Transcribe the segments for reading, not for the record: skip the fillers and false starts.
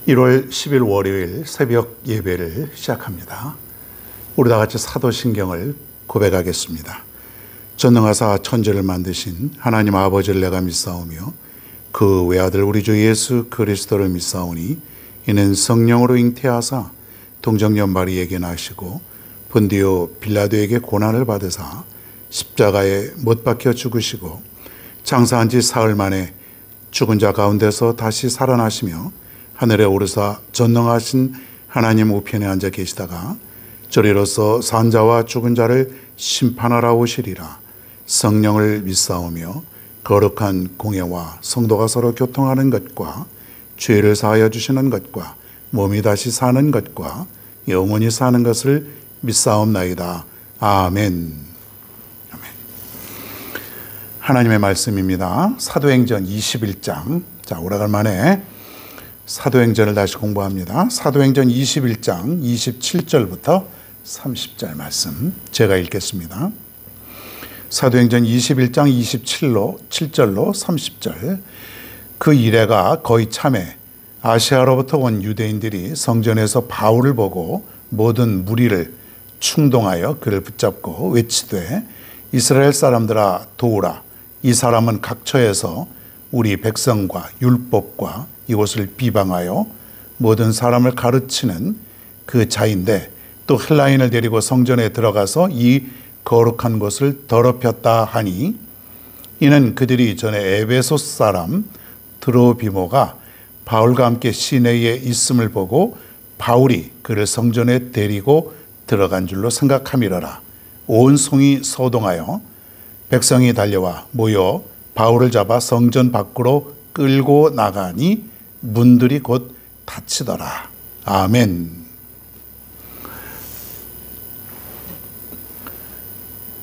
1월 10일 월요일 새벽 예배를 시작합니다. 우리 다 같이 사도신경을 고백하겠습니다. 전능하사 천지를 만드신 하나님 아버지를 내가 믿사오며 그 외아들 우리 주 예수 그리스도를 믿사오니 이는 성령으로 잉태하사 동정녀 마리에게 나시고 본디오 빌라도에게 고난을 받으사 십자가에 못 박혀 죽으시고 장사한 지 사흘 만에 죽은 자 가운데서 다시 살아나시며 하늘에 오르사 전능하신 하나님 우편에 앉아 계시다가 저리로서 산 자와 죽은 자를 심판하러 오시리라. 성령을 믿사오며 거룩한 공예와 성도가 서로 교통하는 것과 죄를 사하여 주시는 것과 몸이 다시 사는 것과 영원히 사는 것을 믿사옵나이다. 아멘. 아멘. 하나님의 말씀입니다. 사도행전 21장. 자, 오래간만에 사도행전을 다시 공부합니다. 사도행전 21장 27절부터 30절 말씀 제가 읽겠습니다. 사도행전 21장 7절로 30절. 그 이래가 거의 참에 아시아로부터 온 유대인들이 성전에서 바울을 보고 모든 무리를 충동하여 그를 붙잡고 외치되 이스라엘 사람들아 도우라. 이 사람은 각처에서 우리 백성과 율법과 이곳을 비방하여 모든 사람을 가르치는 그 자인데 또 헬라인을 데리고 성전에 들어가서 이 거룩한 곳을 더럽혔다 하니 이는 그들이 전에 에베소 사람 드로비모가 바울과 함께 시내에 있음을 보고 바울이 그를 성전에 데리고 들어간 줄로 생각함이러라. 온 성이 소동하여 백성이 달려와 모여 바울을 잡아 성전 밖으로 끌고 나가니 문들이 곧 닫히더라. 아멘.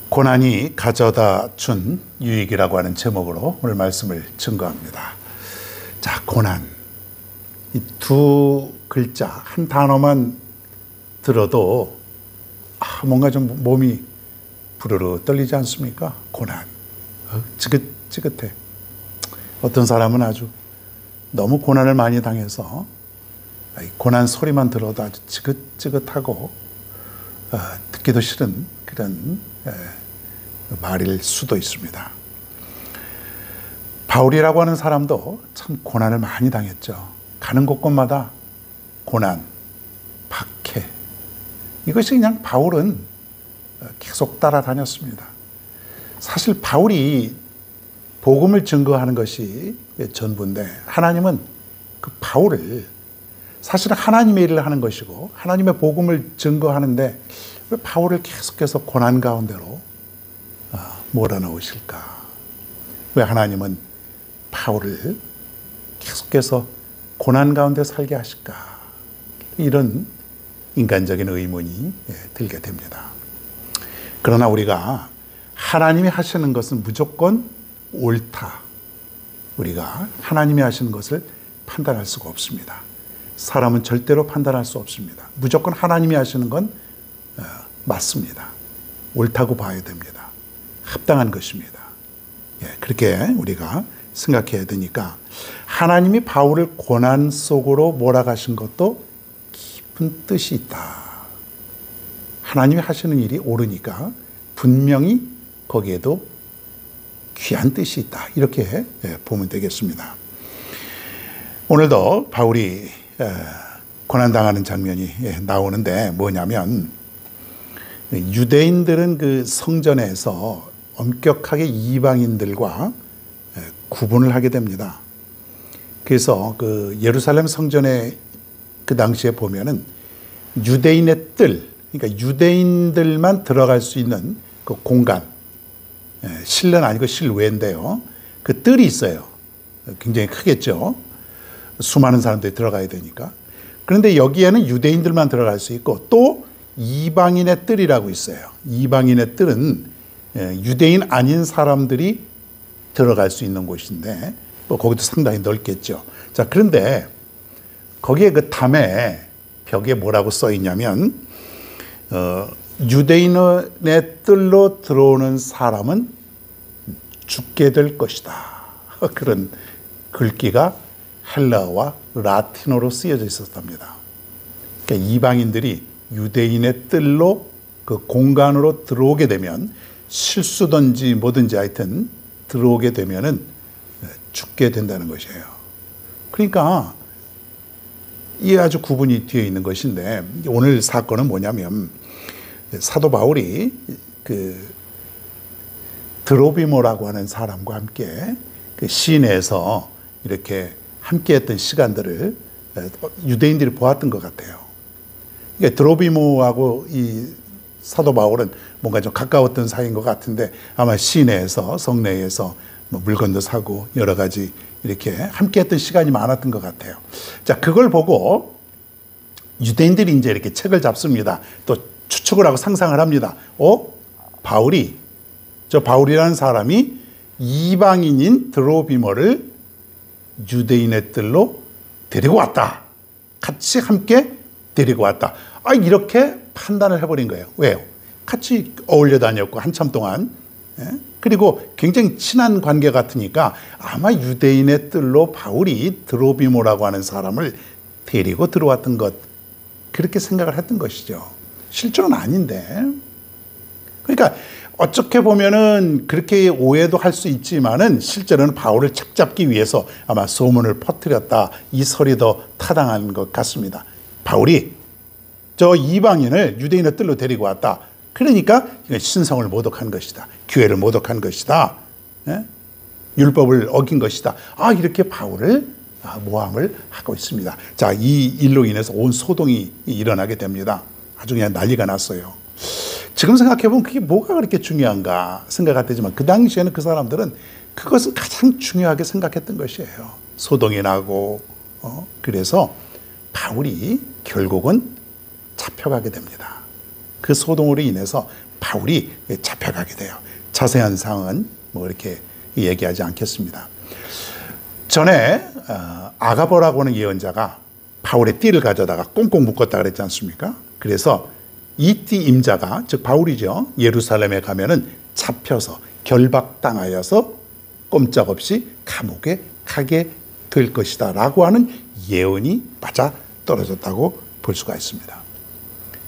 고난이 가져다 준 유익이라고 하는 제목으로 오늘 말씀을 증거합니다. 자, 고난. 이 두 글자, 한 단어만 들어도 뭔가 좀 몸이 부르르 떨리지 않습니까? 고난. 지긋지긋해. 어떤 사람은 아주 너무 고난을 많이 당해서 고난 소리만 들어도 아주 지긋지긋하고 듣기도 싫은 그런 말일 수도 있습니다. 바울이라고 하는 사람도 참 고난을 많이 당했죠. 가는 곳곳마다 고난, 박해. 이것이 그냥 바울은 계속 따라다녔습니다. 사실 바울이 복음을 증거하는 것이 전부인데 하나님은 그 바울을 사실은 하나님의 일을 하는 것이고 하나님의 복음을 증거하는데 왜 바울을 계속해서 고난 가운데로 몰아넣으실까? 왜 하나님은 바울을 계속해서 고난 가운데 살게 하실까? 이런 인간적인 의문이 들게 됩니다. 그러나 우리가 하나님이 하시는 것은 무조건 옳다. 우리가 하나님이 하시는 것을 판단할 수가 없습니다. 사람은 절대로 판단할 수 없습니다. 무조건 하나님이 하시는 건 맞습니다. 옳다고 봐야 됩니다. 합당한 것입니다. 그렇게 우리가 생각해야 되니까 하나님이 바울을 고난 속으로 몰아가신 것도 깊은 뜻이 있다. 하나님이 하시는 일이 옳으니까 분명히 거기에도 귀한 뜻이 있다. 이렇게 보면 되겠습니다. 오늘도 바울이 고난당하는 장면이 나오는데 뭐냐면 유대인들은 그 성전에서 엄격하게 이방인들과 구분을 하게 됩니다. 그래서 그 예루살렘 성전에 그 당시에 보면은 유대인의 뜰, 그러니까 유대인들만 들어갈 수 있는 그 공간, 실내는 아니고 실외인데요. 그 뜰이 있어요. 굉장히 크겠죠. 수많은 사람들이 들어가야 되니까. 그런데 여기에는 유대인들만 들어갈 수 있고 또 이방인의 뜰이라고 있어요. 이방인의 뜰은 유대인 아닌 사람들이 들어갈 수 있는 곳인데 뭐 거기도 상당히 넓겠죠. 자, 그런데 거기에 그 담에 벽에 뭐라고 써 있냐면 유대인의 뜰로 들어오는 사람은 죽게 될 것이다. 그런 글귀가 헬라어와 라틴어로 쓰여져 있었답니다. 그러니까 이방인들이 유대인의 뜰로 그 공간으로 들어오게 되면 실수든지 뭐든지 하여튼 들어오게 되면은 죽게 된다는 것이에요. 그러니까 이게 아주 구분이 되어 있는 것인데, 오늘 사건은 뭐냐면 사도 바울이 그 드로비모라고 하는 사람과 함께 그 시내에서 이렇게 함께했던 시간들을 유대인들이 보았던 것 같아요. 그러니까 드로비모하고 이 사도 바울은 뭔가 좀 가까웠던 사이인 것 같은데, 아마 시내에서 성내에서 뭐 물건도 사고 여러 가지 이렇게 함께했던 시간이 많았던 것 같아요. 자, 그걸 보고 유대인들이 이제 이렇게 책을 잡습니다. 또 추측을 하고 상상을 합니다. 바울이라는 사람이 이방인인 드로비모를 유대인의 뜰로 데리고 왔다. 같이 함께 데리고 왔다. 이렇게 판단을 해버린 거예요. 왜요? 같이 어울려 다녔고 한참 동안, 그리고 굉장히 친한 관계 같으니까 아마 유대인의 뜰로 바울이 드로비모라고 하는 사람을 데리고 들어왔던 것, 그렇게 생각을 했던 것이죠. 실제로는 아닌데. 그러니까 어떻게 보면은 그렇게 오해도 할 수 있지만은 실제로는 바울을 착잡기 위해서 아마 소문을 퍼뜨렸다, 이 설이 더 타당한 것 같습니다. 바울이 저 이방인을 유대인의 뜰로 데리고 왔다. 그러니까 신성을 모독한 것이다. 교회를 모독한 것이다. 율법을 어긴 것이다. 이렇게 바울을 모함을 하고 있습니다. 자, 이 일로 인해서 온 소동이 일어나게 됩니다. 아주 그냥 난리가 났어요. 지금 생각해보면 그게 뭐가 그렇게 중요한가 생각할 때지만, 그 당시에는 그 사람들은 그것을 가장 중요하게 생각했던 것이에요. 소동이 나고, 그래서 바울이 결국은 잡혀가게 됩니다. 그 소동으로 인해서 바울이 잡혀가게 돼요. 자세한 사항은 뭐 이렇게 얘기하지 않겠습니다. 전에 아가보라고 하는 예언자가 바울의 띠를 가져다가 꽁꽁 묶었다 그랬지 않습니까? 그래서 이 띠 임자가, 즉 바울이죠, 예루살렘에 가면은 잡혀서 결박당하여서 꼼짝없이 감옥에 가게 될 것이다 라고 하는 예언이 맞아 떨어졌다고 볼 수가 있습니다.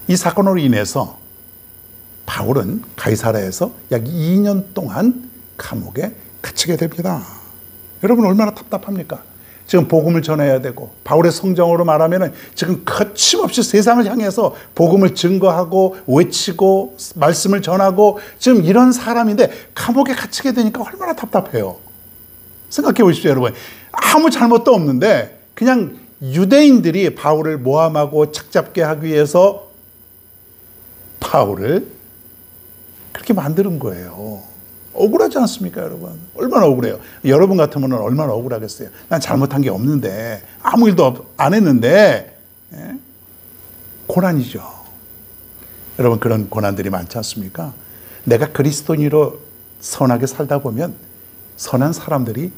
이 사건으로 인해서 바울은 가이사랴에서 약 2년 동안 감옥에 갇히게 됩니다. 여러분 얼마나 답답합니까? 지금 복음을 전해야 되고, 바울의 성정으로 말하면 지금 거침없이 세상을 향해서 복음을 증거하고 외치고 말씀을 전하고 지금 이런 사람인데 감옥에 갇히게 되니까 얼마나 답답해요. 생각해 보십시오, 여러분. 아무 잘못도 없는데 그냥 유대인들이 바울을 모함하고 착잡게 하기 위해서 바울을 그렇게 만드는 거예요. 억울하지 않습니까, 여러분? 얼마나 억울해요. 여러분 같으면 얼마나 억울하겠어요. 난 잘못한 게 없는데, 아무 일도 안 했는데, 고난이죠. 여러분, 그런 고난들이 많지 않습니까? 내가 그리스도인으로 선하게 살다 보면 선한 사람들이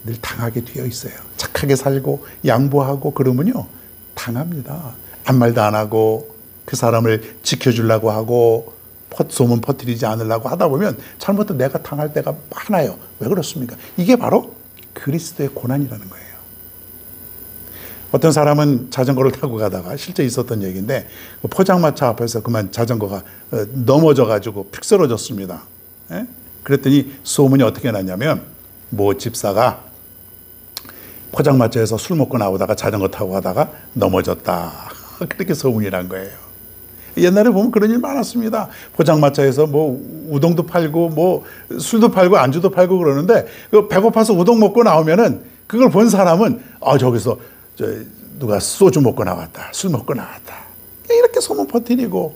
늘 당하게 되어 있어요. 착하게 살고 양보하고 그러면요, 당합니다. 아무 말도 안 하고 그 사람을 지켜주려고 하고 소문 퍼뜨리지 않으려고 하다 보면 잘못해서 내가 당할 때가 많아요. 왜 그렇습니까? 이게 바로 그리스도의 고난이라는 거예요. 어떤 사람은 자전거를 타고 가다가, 실제 있었던 얘기인데, 포장마차 앞에서 그만 자전거가 넘어져가지고 픽 쓰러졌습니다. 그랬더니 소문이 어떻게 났냐면, 모 집사가 포장마차에서 술 먹고 나오다가 자전거 타고 가다가 넘어졌다. 그렇게 소문이 난 거예요. 옛날에 보면 그런 일 많았습니다. 포장마차에서 뭐 우동도 팔고 뭐 술도 팔고 안주도 팔고 그러는데, 배고파서 우동 먹고 나오면은 그걸 본 사람은 저기서 누가 소주 먹고 나왔다, 술 먹고 나왔다, 이렇게 소문 퍼뜨리고.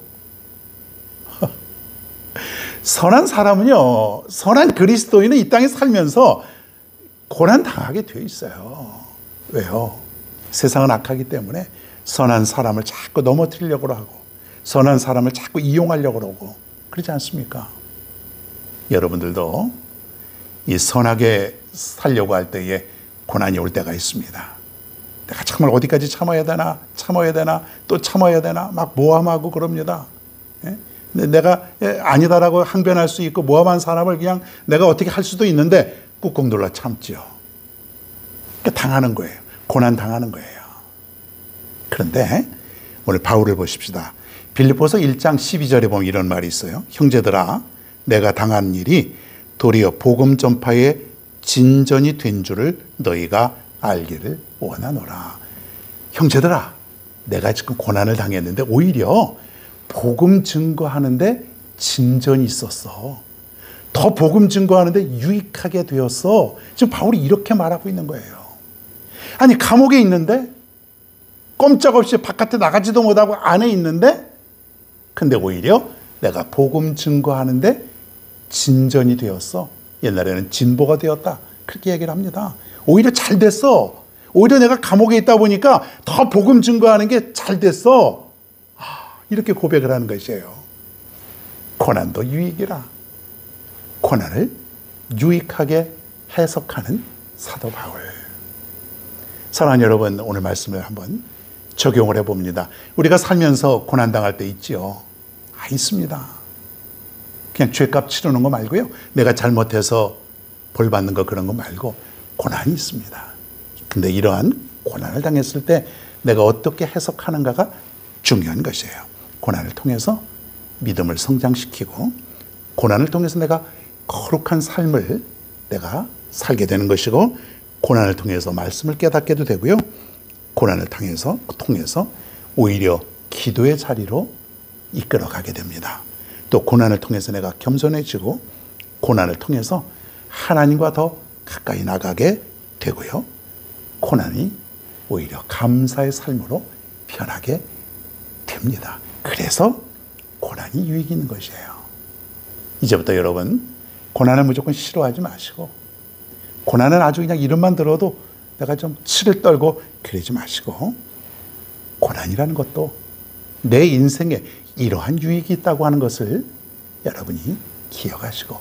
선한 사람은요, 선한 그리스도인은 이 땅에 살면서 고난 당하게 돼 있어요. 왜요? 세상은 악하기 때문에 선한 사람을 자꾸 넘어뜨리려고 하고, 선한 사람을 자꾸 이용하려고 그러고, 그러지 않습니까? 여러분들도 이 선하게 살려고 할 때에 고난이 올 때가 있습니다. 내가 정말 어디까지 참아야 되나, 또 참아야 되나, 막 모함하고 그럽니다. 근데 내가 아니다라고 항변할 수 있고, 모함한 사람을 그냥 내가 어떻게 할 수도 있는데 꾹꾹 눌러 참지요. 그러니까 당하는 거예요. 고난 당하는 거예요. 그런데 오늘 바울을 보십시다. 빌립보서 1장 12절에 보면 이런 말이 있어요. 형제들아, 내가 당한 일이 도리어 복음 전파의 진전이 된 줄을 너희가 알기를 원하노라. 형제들아, 내가 지금 고난을 당했는데 오히려 복음 증거하는데 진전이 있었어. 더 복음 증거하는데 유익하게 되었어. 지금 바울이 이렇게 말하고 있는 거예요. 아니, 감옥에 있는데 꼼짝없이 바깥에 나가지도 못하고 안에 있는데, 근데 오히려 내가 복음 증거하는데 진전이 되었어. 옛날에는 진보가 되었다, 그렇게 얘기를 합니다. 오히려 잘 됐어. 오히려 내가 감옥에 있다 보니까 더 복음 증거하는 게 잘 됐어. 이렇게 고백을 하는 것이에요. 고난도 유익이라. 고난을 유익하게 해석하는 사도 바울. 사랑하는 여러분, 오늘 말씀을 한번 적용을 해봅니다. 우리가 살면서 고난당할 때 있지요. 있습니다. 그냥 죄값 치르는 거 말고요. 내가 잘못해서 벌 받는 거, 그런 거 말고 고난이 있습니다. 근데 이러한 고난을 당했을 때 내가 어떻게 해석하는가가 중요한 것이에요. 고난을 통해서 믿음을 성장시키고, 고난을 통해서 내가 거룩한 삶을 내가 살게 되는 것이고, 고난을 통해서 말씀을 깨닫게도 되고요. 고난을 통해서 오히려 기도의 자리로 이끌어가게 됩니다. 또 고난을 통해서 내가 겸손해지고, 고난을 통해서 하나님과 더 가까이 나가게 되고요. 고난이 오히려 감사의 삶으로 변하게 됩니다. 그래서 고난이 유익이 있는 것이에요. 이제부터 여러분, 고난을 무조건 싫어하지 마시고, 고난은 아주 그냥 이름만 들어도 내가 좀 치를 떨고 그러지 마시고, 고난이라는 것도 내 인생에 이러한 유익이 있다고 하는 것을 여러분이 기억하시고,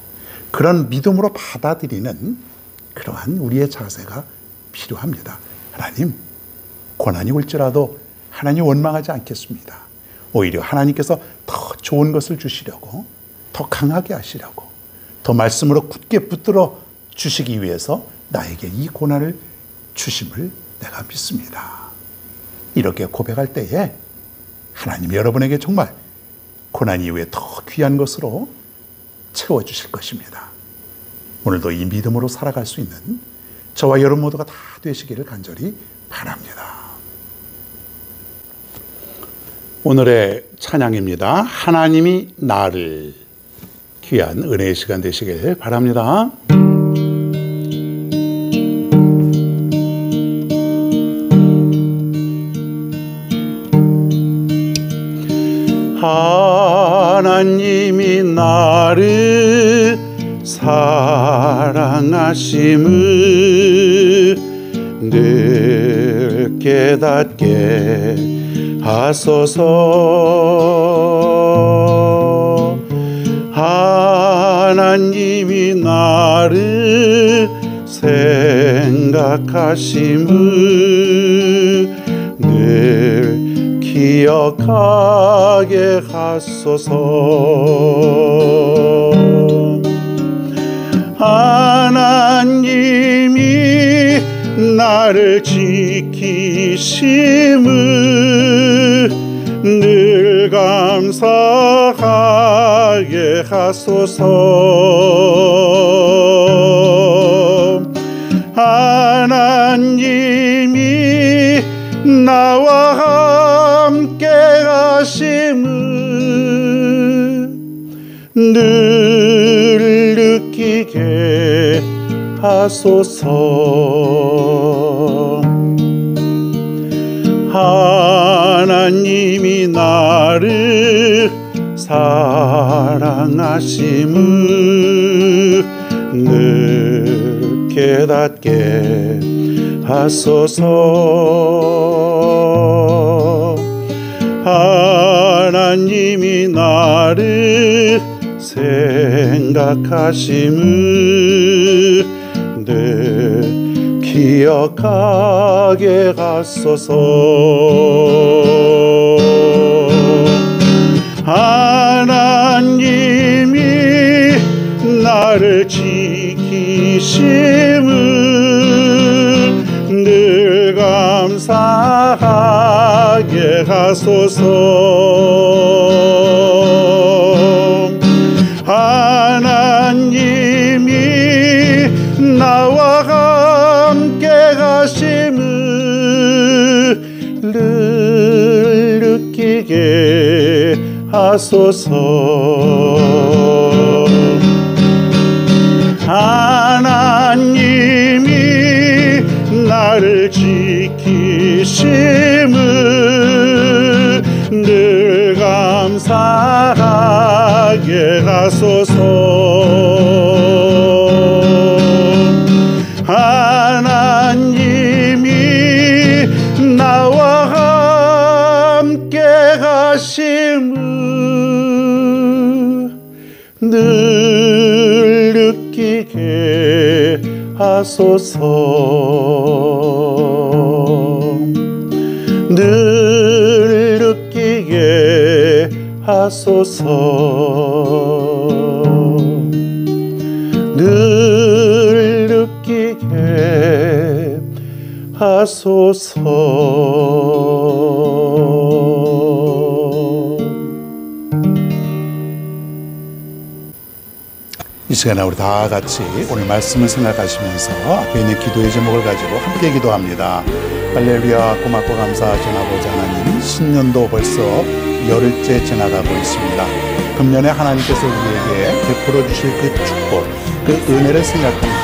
그런 믿음으로 받아들이는 그러한 우리의 자세가 필요합니다. 하나님, 고난이 올지라도 하나님 원망하지 않겠습니다. 오히려 하나님께서 더 좋은 것을 주시려고, 더 강하게 하시려고, 더 말씀으로 굳게 붙들어 주시기 위해서 나에게 이 고난을 주심을 내가 믿습니다. 이렇게 고백할 때에 하나님 여러분에게 정말 고난 이후에 더 귀한 것으로 채워주실 것입니다. 오늘도 이 믿음으로 살아갈 수 있는 저와 여러분 모두가 다 되시기를 간절히 바랍니다. 오늘의 찬양입니다. 하나님이 나를. 귀한 은혜의 시간 되시길 바랍니다. 하나님이 나를 사랑하심을 늘 깨닫게 하소서. 하나님이 나를 생각하심을 늘 기억하게 하소서. 하나님이 나를 지키심을 늘 감사하게 하소서. 하나님이 나와 함께 하심을 늘 느끼게 하소서. 하나님이 나를 사랑하심을 늘 깨닫게 하소서. 하나님이 나를 생각하심을 늘 기억하게 하소서. 하나님이 나를 지키심을 늘 하소서. 하나님이 나와 함께 하심을 늘 느끼게 하소서. 하나님이 나를 지키심을 늘 감사하게 하소서. 하나님이 나와 함께 하심을 늘 느끼게 하소서. 늘 느끼게 하소서. 늘 느끼게 하소서. 이 시간에 우리 다 같이 오늘 말씀을 생각하시면서 앞에 있는 기도의 제목을 가지고 함께 기도합니다. 할렐루야. 고맙고 감사하신 아버지 하나님, 신년도 벌써 열흘째 지나가고 있습니다. 금년에 하나님께서 우리에게 베풀어 주실 그 축복, 그 은혜를 생각하며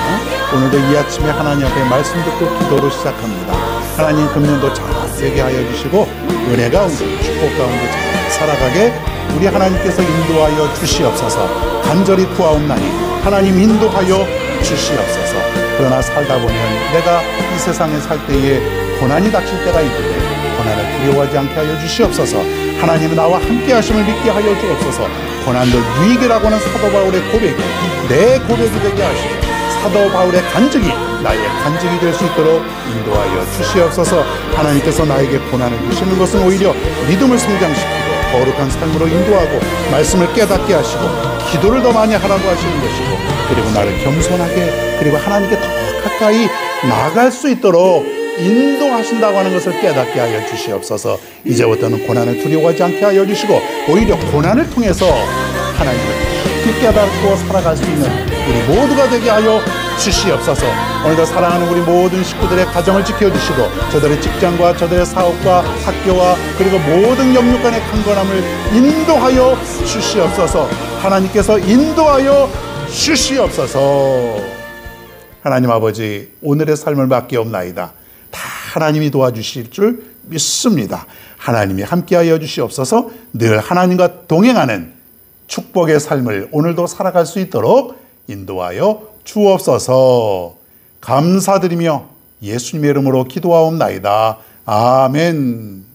오늘도 이 아침에 하나님 앞에 말씀 듣고 기도로 시작합니다. 하나님, 금년도 잘 되게 하여 주시고 은혜 가운데 축복 가운데 잘 살아가게 우리 하나님께서 인도하여 주시옵소서. 간절히 구하옵나니 하나님 인도하여 주시옵소서. 그러나 살다 보면 내가 이 세상에 살 때에 고난이 닥칠 때가 있는데 고난을 두려워하지 않게 하여 주시옵소서. 하나님은 나와 함께 하심을 믿게 하여 주옵소서. 고난도 유익이라고 하는 사도 바울의 고백이 내 고백이 되게 하시고 사도 바울의 간증이 나의 간증이 될 수 있도록 인도하여 주시옵소서. 하나님께서 나에게 고난을 주시는 것은 오히려 믿음을 성장시키고 거룩한 삶으로 인도하고 말씀을 깨닫게 하시고 기도를 더 많이 하라고 하시는 것이고, 그리고 나를 겸손하게 그리고 하나님께 더 가까이 나아갈 수 있도록 인도하신다고 하는 것을 깨닫게 하여 주시옵소서. 이제부터는 고난을 두려워하지 않게 하여 주시고 오히려 고난을 통해서 하나님을 깊이 깨닫고 살아갈 수 있는 우리 모두가 되게 하여 주시옵소서. 오늘도 사랑하는 우리 모든 식구들의 가정을 지켜주시고 저들의 직장과 저들의 사업과 학교와 그리고 모든 영육 간의 강건함을 인도하여 주시옵소서. 하나님께서 인도하여 주시옵소서. 하나님 아버지, 오늘의 삶을 맡기옵나이다. 다 하나님이 도와주실 줄 믿습니다. 하나님이 함께하여 주시옵소서. 늘 하나님과 동행하는 축복의 삶을 오늘도 살아갈 수 있도록 인도하여 주옵소서. 감사드리며 예수님의 이름으로 기도하옵나이다. 아멘.